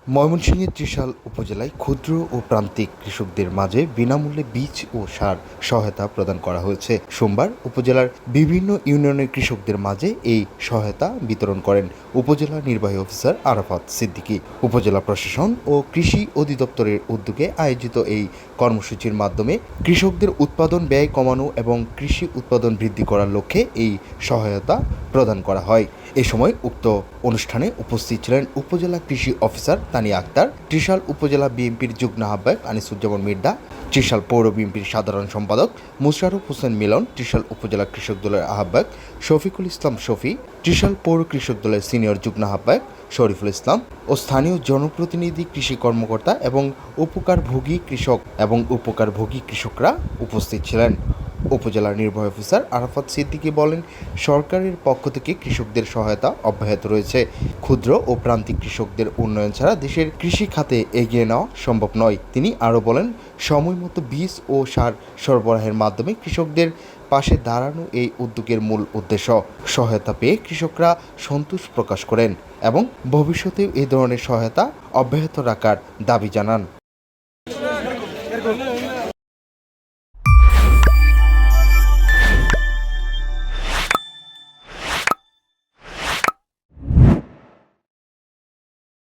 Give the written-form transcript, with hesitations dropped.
ময়মনসিংহের ত্রিশাল উপজেলায় ক্ষুদ্র ও প্রান্তিক কৃষকদের মাঝে বিনামূল্যে বীজ ও সার সহায়তা প্রদান করা হয়েছে। সোমবার উপজেলার বিভিন্ন ইউনিয়নের কৃষকদের মাঝে এই সহায়তা বিতরণ করেন উপজেলা নির্বাহী অফিসার আরাফাত সিদ্দিকী। উপজেলা প্রশাসন ও কৃষি অধিদপ্তরের উদ্যোগে আয়োজিত এই কর্মসূচির মাধ্যমে কৃষকদের উৎপাদন ব্যয় কমানো এবং কৃষি উৎপাদন বৃদ্ধি করার লক্ষ্যে এই সহায়তা প্রদান করা হয়। এ সময় উক্ত অনুষ্ঠানে উপস্থিত ছিলেন উপজেলা কৃষি অফিসার তানিয়া আক্তার, ত্রিশাল উপজেলা বিএনপির যুগ্ম আহ্বায়ক আনিসুজ্জামান মির্জা, ত্রিশাল পৌর বিএনপির সাধারণ সম্পাদক মুশাররফ হোসেন মিলন, ত্রিশাল উপজেলা কৃষক দলের আহ্বায়ক শফিকুল ইসলাম শফি, ত্রিশাল পৌর কৃষক দলের সিনিয়র যুগ্ম আহ্বায়ক শরীফুল ইসলাম ও স্থানীয় জনপ্রতিনিধি, কৃষি কর্মকর্তা এবং উপকারভোগী কৃষকরা উপস্থিত ছিলেন। উপজেলা নির্বাহী অফিসার আরাফাত সিদ্দিকী বলেন, সরকারের পক্ষ থেকে কৃষকদের সহায়তা অব্যাহত রয়েছে। ক্ষুদ্র ও প্রান্তিক কৃষকদের উন্নয়ন ছাড়া দেশের কৃষি খাতে এগিয়ে নেওয়া সম্ভব নয়। তিনি আরও বলেন, সময়মতো বীজ ও সার সরবরাহের মাধ্যমে কৃষকদের পাশে দাঁড়ানো এই উদ্যোগের মূল উদ্দেশ্য। সহায়তা পেয়ে কৃষকরা সন্তোষ প্রকাশ করেন এবং ভবিষ্যতেও এই ধরনের সহায়তা অব্যাহত রাখার দাবি জানান।